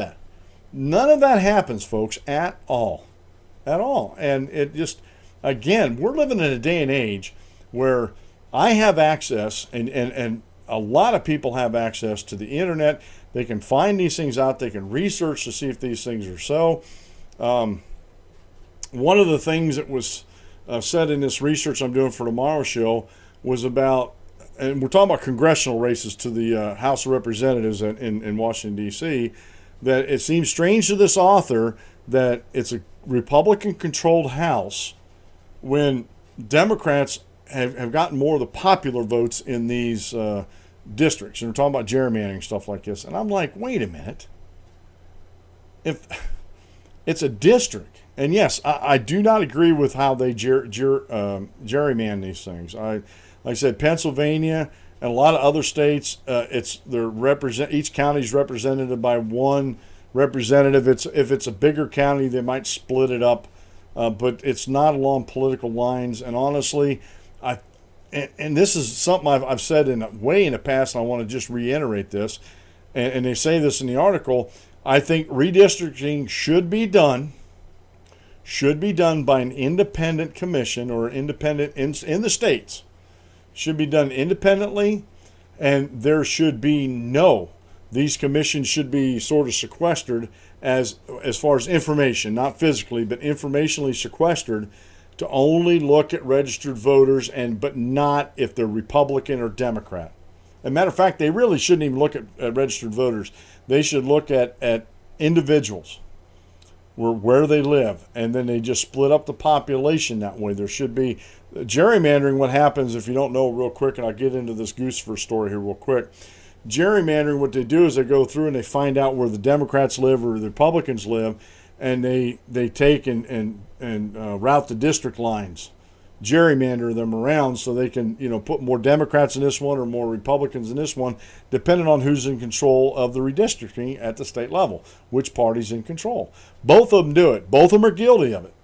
that happens, folks, at all. And it just, again, we're living in a day and age where I have access, and a lot of people have access to the internet. They can find these things out. They can research to see if these things are so. One of the things that was said in this research I'm doing for tomorrow's show was about, and we're talking about congressional races to the House of Representatives in Washington, D.C., that it seems strange to this author that it's a Republican-controlled House when Democrats have gotten more of the popular votes in these districts. And we're talking about gerrymandering, stuff like this. And I'm like, wait a minute. If it's a district, and yes, I do not agree with how they gerrymander these things. Like I said, Pennsylvania and a lot of other states, each county is represented by one representative. If it's a bigger county, they might split it up, but it's not along political lines. And honestly, and this is something I've said way in the past, and I want to just reiterate this. And they say this in the article. I think redistricting should be done by an independent commission or independent in the states. Should be done independently, and there should be these commissions should be sort of sequestered as far as information, not physically, but informationally sequestered, to only look at registered voters, but not if they're Republican or Democrat. As a matter of fact, they really shouldn't even look at registered voters. They should look at individuals, where they live, and then they just split up the population that way. There should be gerrymandering. What happens, if you don't know, real quick, and I'll get into this Goosifer story here real quick. Gerrymandering, what they do is they go through and they find out where the Democrats live or the Republicans live, and they take and route the district lines, gerrymander them around so they can put more Democrats in this one or more Republicans in this one, depending on who's in control of the redistricting at the state level, which party's in control. Both of them do it. Both of them are guilty of it.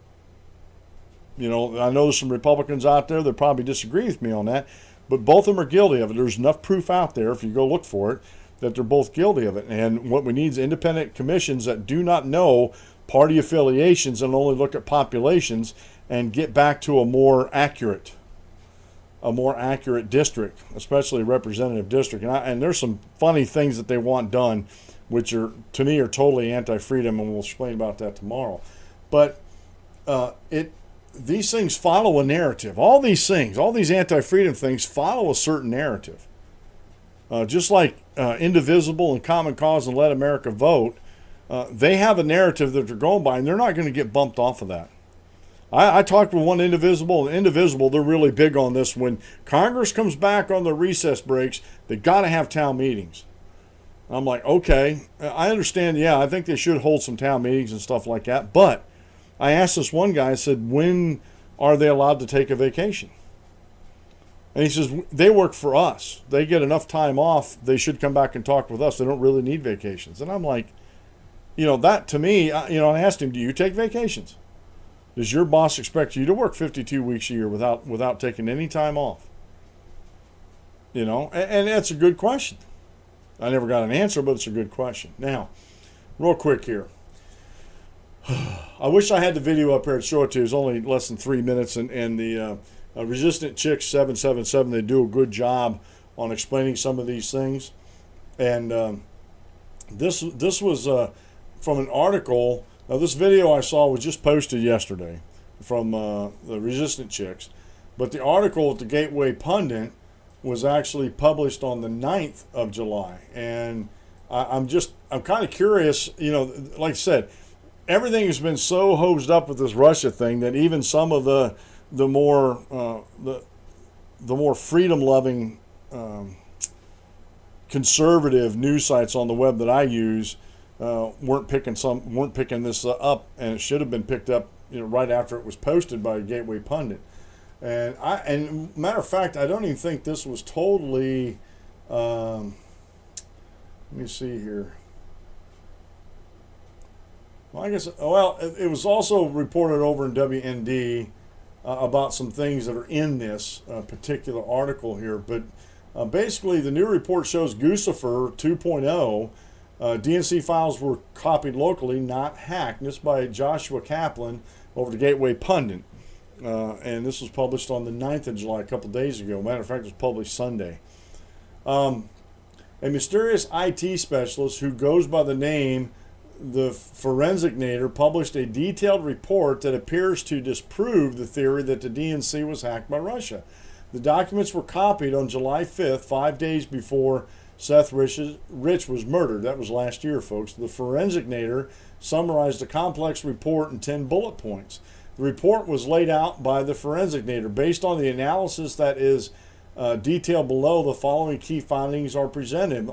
I know there's some Republicans out there that probably disagree with me on that, but both of them are guilty of it. There's enough proof out there, if you go look for it, that they're both guilty of it. And what we need is independent commissions that do not know party affiliations and only look at populations, and get back to a more accurate district, especially a representative district. And there's some funny things that they want done, which to me are totally anti-freedom, and we'll explain about that tomorrow. But these things follow a narrative. All these things, all these anti-freedom things follow a certain narrative. Just like Indivisible and Common Cause and Let America Vote, they have a narrative that they're going by, and they're not going to get bumped off of that. I talked with one Indivisible, and Indivisible, they're really big on this. When Congress comes back on their recess breaks, they got to have town meetings. I'm like, okay, I understand. Yeah, I think they should hold some town meetings and stuff like that. But I asked this one guy, I said, when are they allowed to take a vacation? And he says, they work for us. They get enough time off. They should come back and talk with us. They don't really need vacations. And I'm like, that to me, I asked him, do you take vacations? Does your boss expect you to work 52 weeks a year without taking any time off? And that's a good question. I never got an answer, but it's a good question. Now, real quick here. I wish I had the video up here to show it to you. It's only less than 3 minutes, and the Resistant Chicks 777, they do a good job on explaining some of these things. And this was from an article. Now, this video I saw was just posted yesterday from the Resistant Chicks. But the article at the Gateway Pundit was actually published on the 9th of July. And I'm kind of curious, like I said, everything has been so hosed up with this Russia thing that even some of the more freedom-loving conservative news sites on the web that I use weren't picking this up, and it should have been picked up right after it was posted by Gateway Pundit. And matter of fact, I don't even think this was totally. Let me see here. Well, I guess. Well, it was also reported over in WND about some things that are in this particular article here. But basically, the new report shows Guccifer 2.0. DNC files were copied locally, not hacked. This by Joshua Kaplan over the Gateway Pundit. And this was published on the 9th of July, a couple days ago. Matter of fact, it was published Sunday. A mysterious IT specialist who goes by the name the Forensicnator published a detailed report that appears to disprove the theory that the DNC was hacked by Russia. The documents were copied on July 5th, 5 days before Seth Rich was murdered. That was last year, folks. The Forensicnator summarized a complex report in 10 bullet points. The report was laid out by the Forensicnator. Based on the analysis that is detailed below, the following key findings are presented.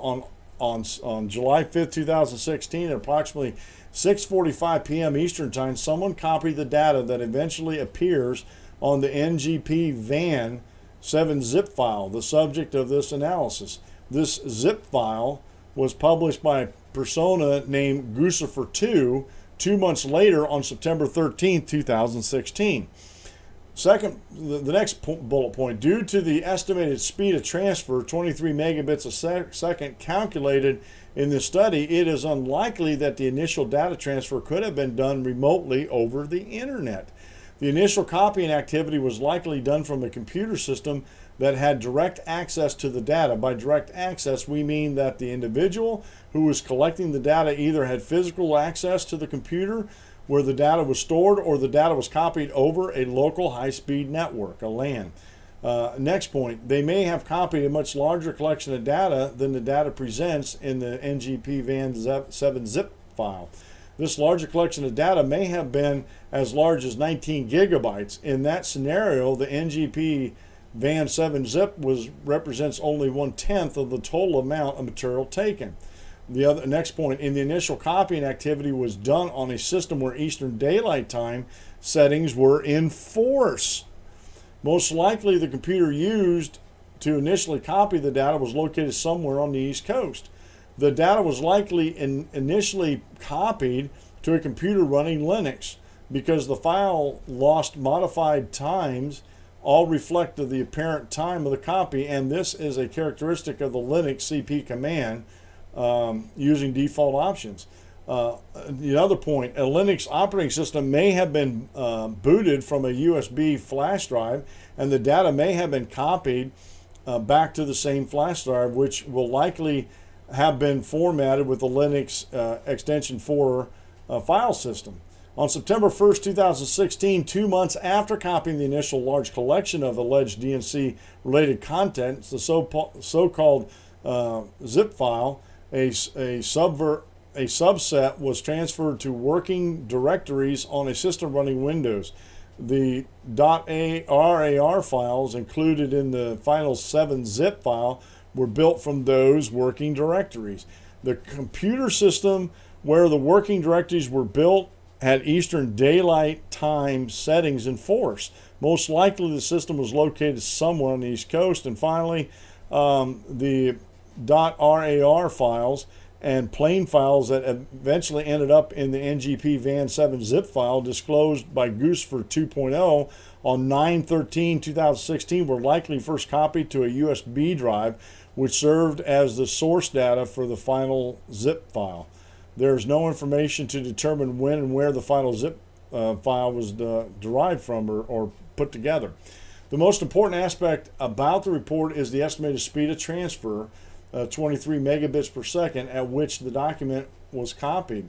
On July 5th, 2016, at approximately 6:45 p.m. Eastern Time, someone copied the data that eventually appears on the NGP VAN 7 zip file, the subject of this analysis. This zip file was published by a persona named Guccifer 2 months later on September 13th, 2016. Second, the next bullet point, due to the estimated speed of transfer, 23 megabits a second calculated in this study, it is unlikely that the initial data transfer could have been done remotely over the internet. The initial copying activity was likely done from a computer system that had direct access to the data. By direct access, we mean that the individual who was collecting the data either had physical access to the computer where the data was stored, or the data was copied over a local high-speed network, a LAN. Next point, they may have copied a much larger collection of data than the data presents in the NGP VAN 7 zip file. This larger collection of data may have been as large as 19 gigabytes. In that scenario, the NGP VAN 7 zip represents only 1/10 of the total amount of material taken. The next point, in the initial copying activity was done on a system where Eastern Daylight Time settings were in force. Most likely the computer used to initially copy the data was located somewhere on the East Coast. The data was likely initially copied to a computer running Linux because the file lost modified times all reflected the apparent time of the copy, and this is a characteristic of the Linux CP command using default options. The other point, a Linux operating system may have been booted from a USB flash drive, and the data may have been copied back to the same flash drive, which will likely have been formatted with the Linux extension 4 file system. On September 1st, 2016, 2 months after copying the initial large collection of alleged DNC-related content, the so-called zip file, a subset was transferred to working directories on a system running Windows. The .rar files included in the final 7 zip file were built from those working directories. The computer system where the working directories were built had Eastern Daylight Time settings in force. Most likely the system was located somewhere on the East Coast. And finally, the .rar files and plain files that eventually ended up in the NGP VAN7 zip file disclosed by Gooseford 2.0 on 9/13/2016 were likely first copied to a USB drive, which served as the source data for the final zip file. There is no information to determine when and where the final zip file was derived from or put together. The most important aspect about the report is the estimated speed of transfer, 23 megabits per second, at which the document was copied.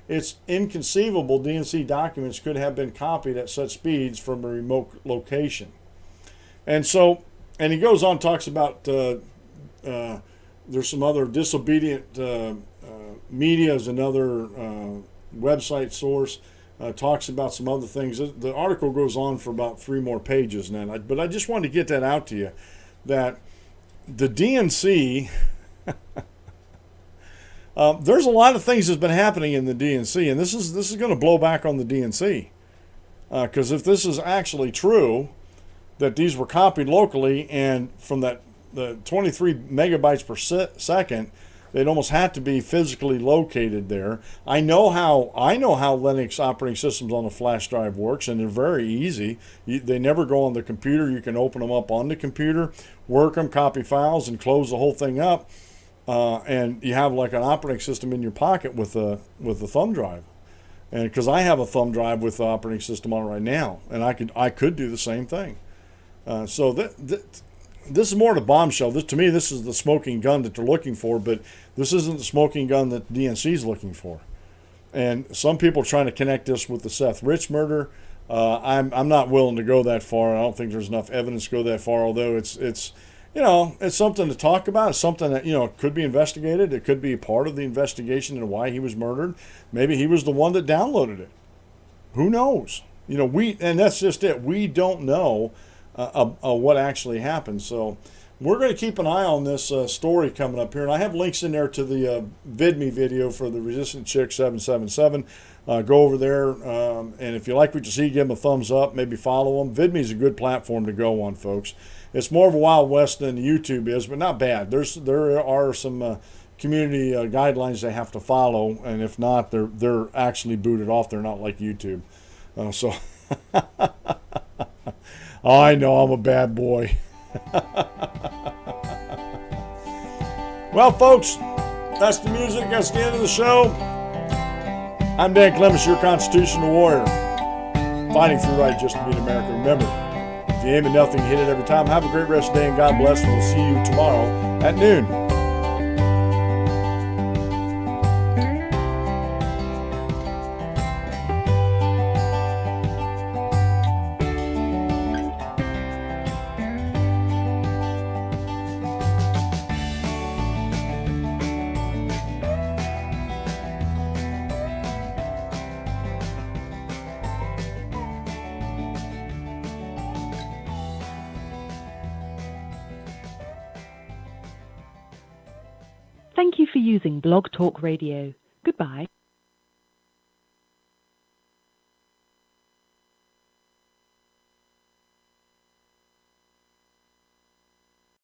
It's inconceivable DNC documents could have been copied at such speeds from a remote location. And he goes on, talks about there's some other disobedient media is another website source. Talks about some other things. The article goes on for about 3 more pages now, but I just wanted to get that out to you, that the DNC, there's a lot of things that's been happening in the DNC, and this is going to blow back on the DNC, because if this is actually true, that these were copied locally, and from the 23 megabytes per second, they'd almost have to be physically located there. I know how Linux operating systems on a flash drive works, and they're very easy. They never go on the computer. You can open them up on the computer, work them, copy files, and close the whole thing up. And you have like an operating system in your pocket with a thumb drive. And because I have a thumb drive with the operating system on it right now, and I could do the same thing. So this is more of a bombshell. To me, this is the smoking gun that they're looking for, but this isn't the smoking gun that DNC is looking for. And some people are trying to connect this with the Seth Rich murder. I'm not willing to go that far. I don't think there's enough evidence to go that far. Although it's something to talk about. It's something that could be investigated. It could be part of the investigation into why he was murdered. Maybe he was the one that downloaded it. Who knows? And that's just it. We don't know what actually happened. So we're going to keep an eye on this story coming up here, and I have links in there to the Vidme video for the Resistant Chick 777. Go over there, and if you like what you see, give them a thumbs up, maybe follow them. Vidme is a good platform to go on, folks. It's more of a Wild West than YouTube is, but not bad. There are some community guidelines they have to follow, and if not, they're actually booted off. They're not like YouTube. So I know I'm a bad boy. Well, folks, that's the music. That's the end of the show. I'm Dan Clements, your constitutional warrior, fighting for the right just to be in America. Remember, if you aim at nothing, you hit it every time. Have a great rest of the day, and God bless, and we'll see you tomorrow at noon. Thank you for using Blog Talk Radio. Goodbye.